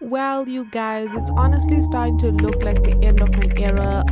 Well, you guys, it's honestly starting to look like the end of an era.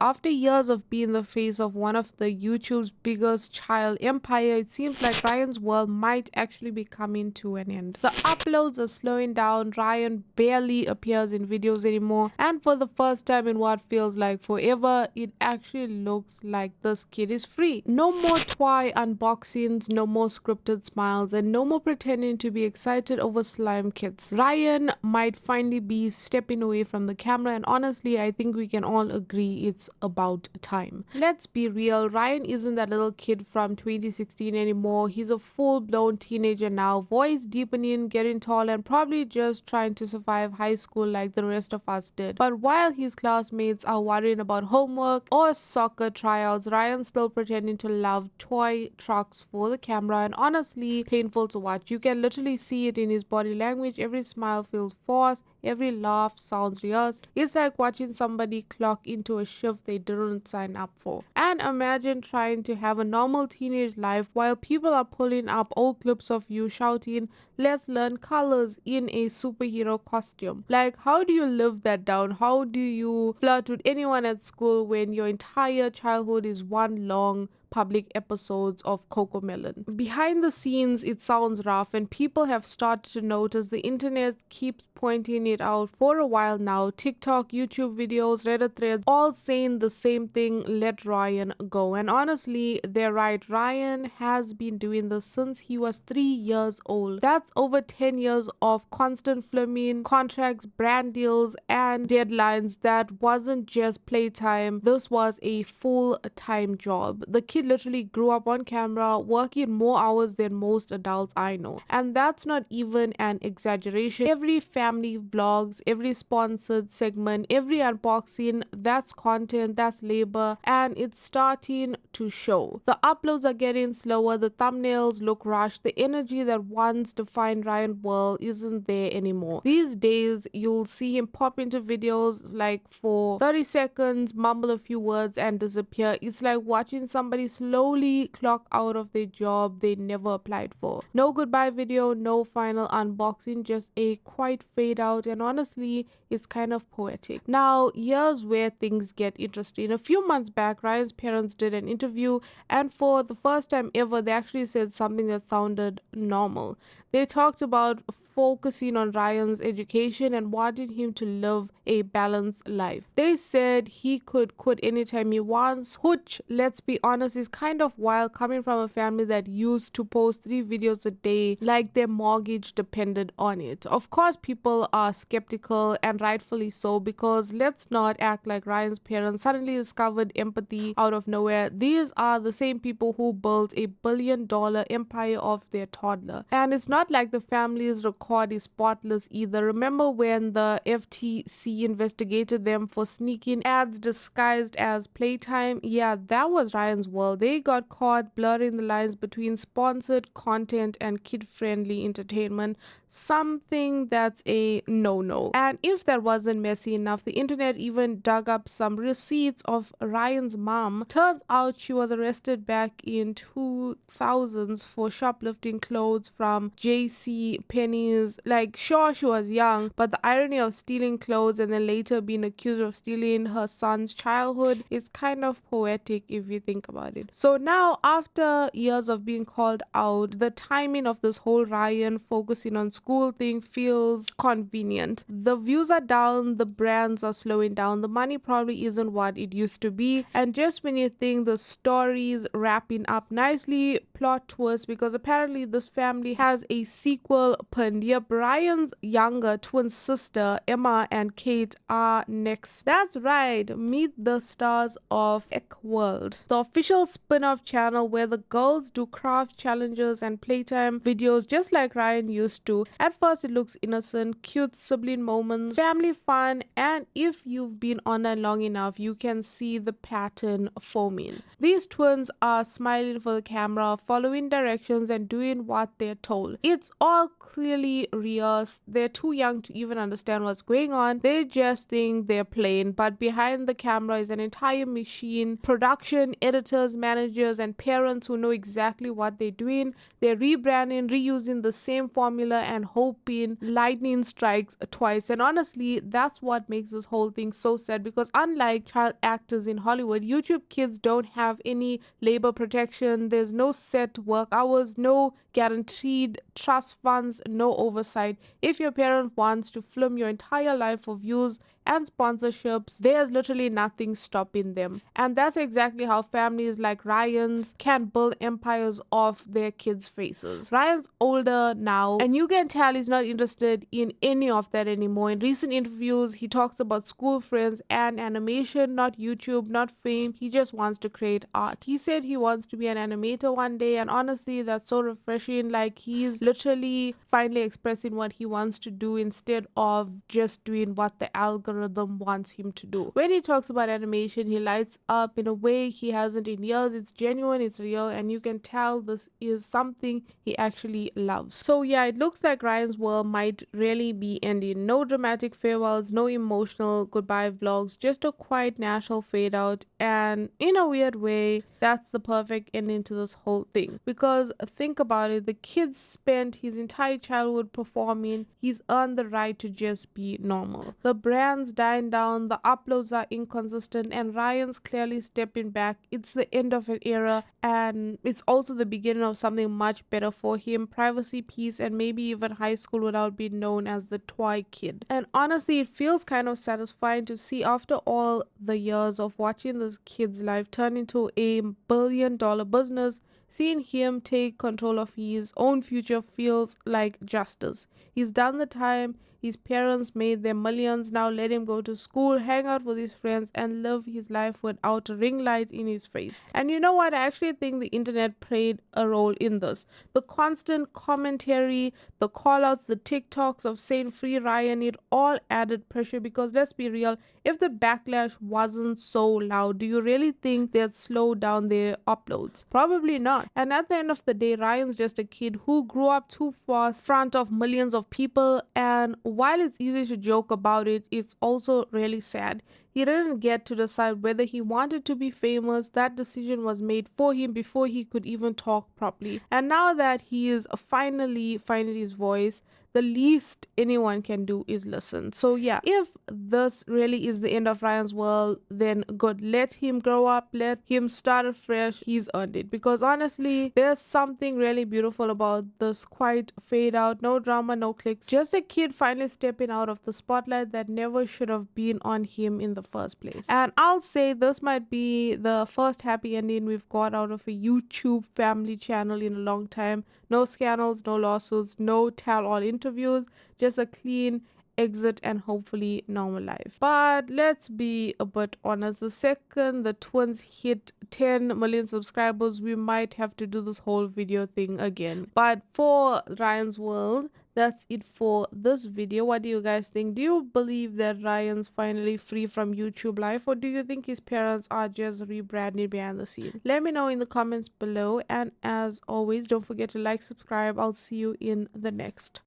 After years of being the face of one of the YouTube's biggest child empire, it seems like Ryan's world might actually be coming to an end. The uploads are slowing down, Ryan barely appears in videos anymore, and for the first time in what feels like forever, it actually looks like this kid is free. No more toy unboxings, no more scripted smiles, and no more pretending to be excited over slime kits. Ryan might finally be stepping away from the camera, and honestly, I think we can all agree it's about time. Let's be real, Ryan isn't that little kid from 2016 anymore. He's a full-blown teenager now, voice deepening, getting tall, and probably just trying to survive high school like the rest of us did. But while his classmates are worrying about homework or soccer tryouts, Ryan's still pretending to love toy trucks for the camera, and honestly painful to watch. You can literally see it in his body language. Every smile feels forced, every laugh sounds rehearsed. It's like watching somebody clock into a shift they didn't sign up for. And imagine trying to have a normal teenage life while people are pulling up old clips of you shouting, "Let's learn colors" in a superhero costume. Like, how do you live that down? How do you flirt with anyone at school when your entire childhood is one long public episodes of Cocomelon? Behind the scenes, it sounds rough, and people have started to notice. The internet keeps pointing it out for a while now. TikTok, YouTube videos, Reddit threads, all saying the same thing: let Ryan go. And honestly, they're right. Ryan has been doing this since he was 3 years old. That's over 10 years of constant filming, contracts, brand deals, and deadlines. That wasn't just playtime. This was a full-time job. The kid literally grew up on camera, working more hours than most adults I know. And that's not even an exaggeration. Every family vlogs, every sponsored segment, every unboxing, that's content, that's labor, and it's starting to show. The uploads are getting slower, the thumbnails look rushed, the energy that once defined Ryan World isn't there anymore. These days, you'll see him pop into videos like for 30 seconds, mumble a few words, and disappear. It's like watching somebody slowly clock out of their job they never applied for. No goodbye video, no final unboxing, just a quiet fade out, and honestly, it's kind of poetic. Now, here's where things get interesting. A few months back, Ryan's parents did an interview, and for the first time ever, they actually said something that sounded normal. They talked about focusing on Ryan's education and wanting him to live a balanced life. They said he could quit anytime he wants, which, let's be honest, is kind of wild coming from a family that used to post 3 videos a day like their mortgage depended on it. Of course, people are skeptical, and rightfully so, because let's not act like Ryan's parents suddenly discovered empathy out of nowhere. These are the same people who built a billion-dollar empire of their toddler. And it's not like the family's record is spotless either. Remember when the FTC investigated them for sneaking ads disguised as playtime? Yeah, that was Ryan's world. They got caught blurring the lines between sponsored content and kid-friendly entertainment, something that's a no-no. And if that wasn't messy enough, the internet even dug up some receipts of Ryan's mom. Turns out she was arrested back in 2000s for shoplifting clothes from JC Penney's. Like, sure, she was young, but the irony of stealing clothes and then later being accused of stealing her son's childhood is kind of poetic if you think about it. So now, after years of being called out, the timing of this whole Ryan focusing on school thing feels convenient. The views are down, the brands are slowing down, the money probably isn't what it used to be, and just when you think the story's wrapping up nicely, plot twist, because apparently this family has a sequel planned. Yep, Ryan's younger twin sister Emma and Kate are next. That's right, meet the stars of Ek World, the official spin-off channel where the girls do craft challenges and playtime videos just like Ryan used to. At first it looks innocent, cute sibling moments, family fun, and if you've been online long enough, you can see the pattern forming. These twins are smiling for the camera, following directions, and doing what they're told. It's all clearly rehearsed. They're too young to even understand what's going on. They They just think they're playing, but behind the camera is an entire machine, production, editors, managers, and parents who know exactly what they're doing. They're rebranding, reusing the same formula, and hoping lightning strikes twice. And honestly, that's what makes this whole thing so sad, because unlike child actors in Hollywood, YouTube kids don't have any labor protection. There's no set work hours, no guaranteed trust funds, no oversight. If your parent wants to film your entire life for views and sponsorships, there's literally nothing stopping them. And that's exactly how families like Ryan's can build empires off their kids' faces. Ryan's older now, and you can tell he's not interested in any of that anymore. In recent interviews, he talks about school friends and animation, not YouTube, not fame. He just wants to create art. He said he wants to be an animator one day, and honestly, that's so refreshing. Like, he's literally finally expressing what he wants to do instead of just doing what the algorithm wants him to do. When he talks about animation, he lights up in a way he hasn't in years. It's genuine, it's real, and you can tell this is something he actually loves. So yeah, it looks like Ryan's world might really be ending. No dramatic farewells, no emotional goodbye vlogs, just a quiet natural fade out. And in a weird way, that's the perfect ending to this whole thing. Because think about it, the kid spent his entire childhood performing. He's earned the right to just be normal. The brand's dying down, the uploads are inconsistent, and Ryan's clearly stepping back. It's the end of an era, and it's also the beginning of something much better for him: privacy, peace, and maybe even high school without being known as the toy kid. And honestly, it feels kind of satisfying to see, after all the years of watching this kid's life turn into a billion-dollar business, seeing him take control of his own future feels like justice. He's done the time. His parents made their millions. Now let him go to school, hang out with his friends, and live his life without a ring light in his face. And you know what? I actually think the internet played a role in this. The constant commentary, the call-outs, the TikToks of saying free Ryan, it all added pressure, because let's be real, if the backlash wasn't so loud, do you really think they'd slow down their uploads? Probably not. And at the end of the day, Ryan's just a kid who grew up too fast in front of millions of people, and while it's easy to joke about it, it's also really sad. He didn't get to decide whether he wanted to be famous. That decision was made for him before he could even talk properly. And now that he is finally finding his voice, the least anyone can do is listen. So yeah, if this really is the end of Ryan's world, then good. Let him grow up, let him start afresh. He's earned it. Because honestly, there's something really beautiful about this quiet fade out. No drama, no clicks, just a kid finally stepping out of the spotlight that never should have been on him in the first place. And I'll say this might be the first happy ending we've got out of a YouTube family channel in a long time. No scandals, no lawsuits, no tell-all interviews, just a clean exit and hopefully normal life. But let's be a bit honest, the second the twins hit 10 million subscribers, we might have to do this whole video thing again. But for Ryan's world, that's it for this video. What do you guys think? Do you believe that Ryan's finally free from YouTube life, or do you think his parents are just rebranding behind the scene? Let me know in the comments below, and as always, don't forget to like, subscribe. I'll see you in the next.